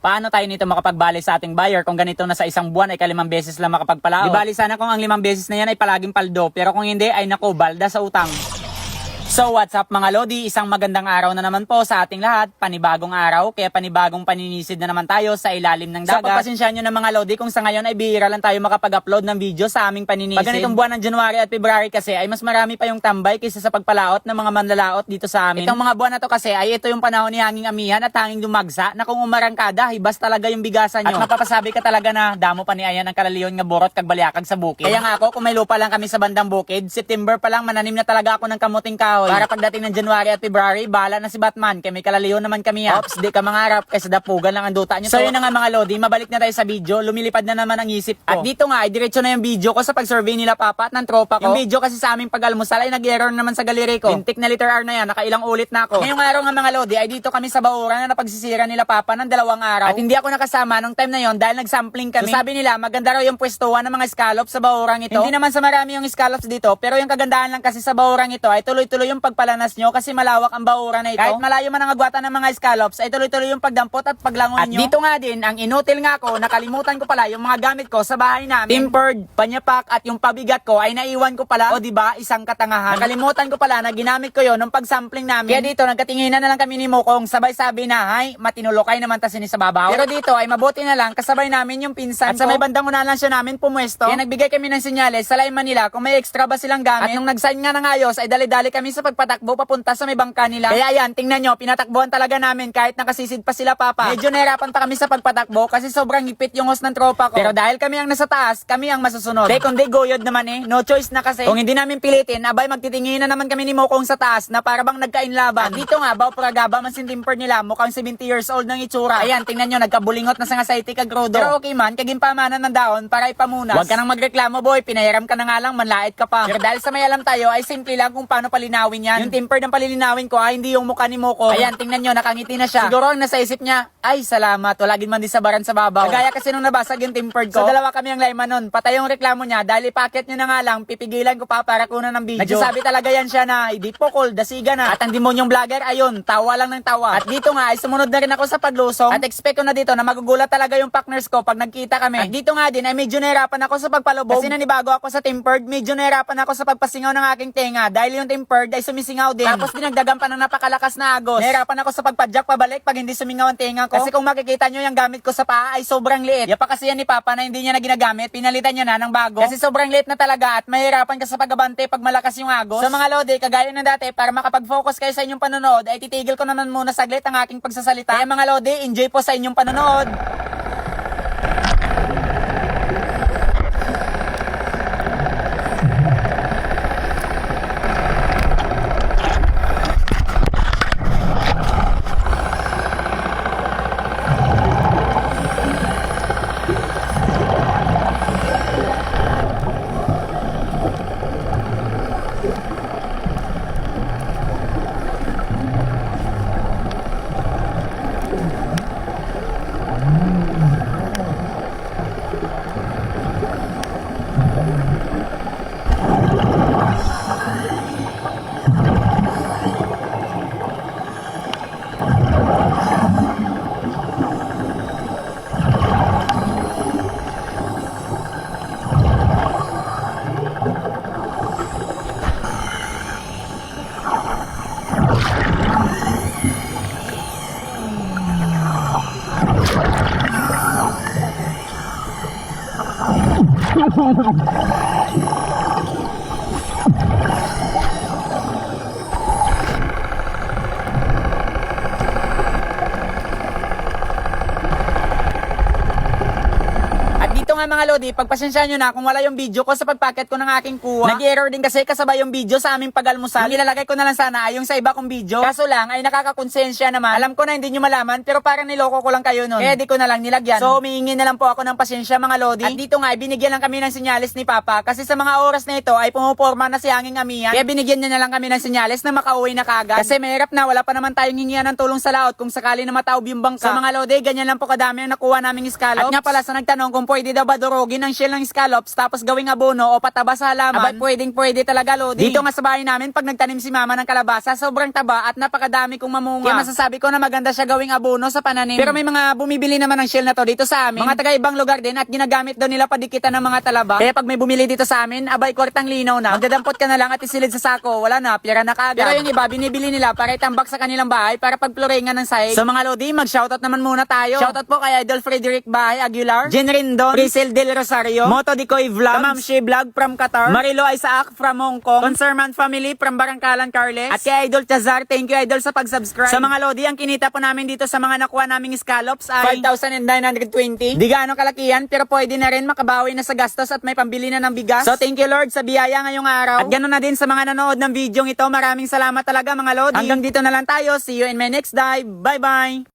Paano tayo nito makapagbali sa ating buyer kung ganito na sa isang buwan ay kalimang beses lang makapagpalaot? Di bali sana kung ang 5 beses na yan ay palaging paldo, pero kung hindi ay naku, balda sa utang. So what's up mga Lodi, isang magandang araw na naman po sa ating lahat, panibagong araw, kaya panibagong paninisid na naman tayo sa ilalim ng dagat. So pagpasensyahan nyo na mga Lodi kung sa ngayon ay bihira lang tayo makapag-upload ng video sa aming paninisid. Pag ganitong buwan ng January at February kasi ay mas marami pa yung tambay kaysa sa pagpalaot ng mga manlalaot dito sa amin. Itong mga buwan na to kasi ay ito yung panahon ni hanging amihan at hanging dumagsa na kung umarangkada, hibas talaga yung bigasan nyo. At mapapasabi ka talaga na damo pa ni ayan ang kalaliyon nga burot kag baliakag sa bukid. Kaya nga ako, kung may lupa lang kami sa bandang bukid, September pa lang mananim na talaga ako ng kamuting kahoy. Para pagdating ng January at February, bahala na si Batman. Kaya may kalaliyon naman kami yan. Ops, di ka mangarap kaysa dapugan lang ang duta nyo. So yun na nga mga Lodi, mabalik na tayo sa video. Lumilipad na naman ang isip ko. At dito nga, ay diretso na yung video ko sa pag-survey nila Papa at ng tropa ko. Yung video kasi sa aming pag-almusal ay nag-error naman sa gallery ko. Lintik na letter R na yan, nakailang ulit na ako. Ngayong araw nga mga Lodi, ay dito kami sa Bauran na napagsisira nila Papa ng 2 araw. At hindi ako nakasama nung time na yon dahil nag-sampling kami. So sabi nila, maganda raw yung pwestuhan ng mga scallops sa Bauran ito. Hindi naman sa marami yung scallops dito, pero yung kagandahan lang kasi sa Bauran ito ay tuloy-tuloy yung pagpalanas nyo kasi malawak ang Bauran na ito. Kahit malayo man ang agwatan ng mga scallops, ay tuloy-tuloy yung pagdampot at paglangon nyo. At dito nga din, ang inutil nga ako, nakalimutan ko pala yung mga gamit ko sa bahay namin. Tempered, panyapak at yung pabigat ko ay naiwan ko pala. O diba, isang katangahan. Nakalimutan ko pala na ginamit ko yon nung pag-sampling namin. Kaya dito, nagkatinginan na lang kami ni Mokong, sabay sabi na, ay, matinulokay naman ta sini sa babaw. Pero dito ay mabuti na lang, kasabay namin yung pinsan at sa may bandang unahan siya namin pumwesto. Kaya nagbigay kami ng senyales sa Layman nila kung may extra ba silang gamit. At nung nag-sign nga ng ayos, ay dali-dali kami sa pagpatakbo papunta sa may bangka nila. Kaya ayan, tingnan nyo, pinatakbuhan talaga namin kahit nakasisid pa sila Papa. Medyo nahirapan pa kami sa pagpatakbo kasi sobrang higpit yung host ng tropa ko. Pero dahil kami ang nasa taas, kami ang masusunod. Kundi goyod naman no choice na kasi. Kung hindi namin pilitin, abay magtitingin na naman kami ni Mokong sa taas na para bang nagkainlaban. At dito nga, Bao Pragaba man sintimper nila, mukhang 70 years old ng itsura. Ayan, tingnan nyo, nagkabulingot na sa ngasayti kag rodo. Pero okay man, kagimpamanan ng dahon para ipamunas. Huwag ka nang magreklamo boy, pinahiram ka na nga lang, manlait ka pa. Pero dahil sa may alam tayo, ay simple lang kung paano palinawin yan. Yung temper ng palilinawin ko ay hindi yung mukha ni Mokong. Ayan, tingnan nyo, nakangiti na siya. Siguro ang nasa isip niya, ay salamat, wala gin man di sabaran sa babaw. Kagaya kasi nung nabasag yung tempered ko, so dalawa kami ang layman nun. Patay yung reklamo niya, dahil ipaket nyo na nga lang, pipigilan ko pa para kunan ng video. Nagsasabi talaga yan siya na, hindi po cool, dasiga na. At ang demonyong vlogger, ayun, tawa lang ng tawa. At dito nga, ay sumunod na rin ako sa paglusong. At expect ko na dito na magugulat talaga yung partners ko pag nagkita kami. At dito nga din, ay medyo nahirapan ako sa pagpalubog. Kasi nanibago ako sa tempered, medyo nahirapan ako sa pagpasingaw ng aking tenga. Dahil yung tempered ay sumisingaw din. Tapos dinagdagan pa ng napakalakas na agos. Nahirapan ako sa pagpadyak pabalik pag hindi sumingaw ang tenga ko. Kasi kung makikita nyo yung gamit ko sa paa ay sobrang liit. Yapa kasi yan ni Papa na hindi niya na ginagamit, pinalitan niya na ng bago. Kasi sobrang liit na talaga at mahirapan ka sa pagabante pag malakas yung agos. So mga Lodi, kagaya ng dati, para makapag-focus kayo sa inyong panonood, ay titigil ko naman muna saglit ang aking pagsasalita. Kaya mga Lodi, enjoy po sa inyong panonood. Nga mga Lodi, pagpasensyahan nyo na kung wala yung video ko sa pagpacket ko ng aking kuha. Nag-error din kasi kasabay yung video sa aming pag-almusal. Yung ilalagay ko na lang sana ay yung sa iba kong video. Kaso lang ay nakakakonsensya naman. Alam ko na hindi nyo malaman pero parang niloko ko lang kayo nun. Kaya di ko na lang nilagyan. So humihingi na lang po ako ng pasensya mga Lodi. At dito nga ay binigyan lang kami ng senyales ni Papa kasi sa mga oras na ito ay pumuporma na si hanging amihan. Kaya binigyan niya na lang kami ng senyales na makauwi na kagad. Kasi mahirap na, wala pa naman tayong hingian ng tulong sa laot kung sakali na mataob yung bangka. So mga Lodi, ganyan lang po kadami ang nakuha naming scallop. At nga pala sa nagtanong kung pwede daw ba durugin ang shell ng scallops tapos gawing abono o pataba sa halaman? Abay, pwede talaga, Lodi. Dito nga sa bahay namin, pag nagtanim si mama ng kalabasa, sobrang taba at napakadami kong mamunga. Kaya masasabi ko na maganda siya gawing abono sa pananim. Pero may mga bumibili naman ng shell na to dito sa amin. Mga taga ibang lugar din at ginagamit daw nila padikitan ng mga talaba. Kaya pag may bumili dito sa amin, abay, kortang linaw na. Magdadampot ka na lang at isilid sa sako. Wala na, pira na kaagad. Pero yung iba, binibili nila para itambak sa kanilang bahay para pagpluringan ng sahig. So mga Lodi, mag-shoutout naman muna tayo. Shoutout po kay Idol Frederick Bahay Aguilar, Jen Rindon, Priscil Del Rosario, Moto Dicoy Vlogs, Ma'am She Vlog from Qatar, Marilo Isaac from Hong Kong, Conserman Family from Barangkalan Carles, at kay Idol Chazar. Thank you, Idol, sa pag-subscribe. Sa mga Lodi, ang kinita po namin dito sa mga nakuha naming scallops ay 5,920. Di gaano kalakihan, pero pwede na rin makabawi na sa gastos at may pambili na ng bigas. So thank you, Lord, sa biyaya ngayong araw. At ganoon na din sa mga nanood ng video ito. Maraming salamat talaga, mga Lodi. Hanggang dito na lang tayo. See you in my next dive. Bye-bye!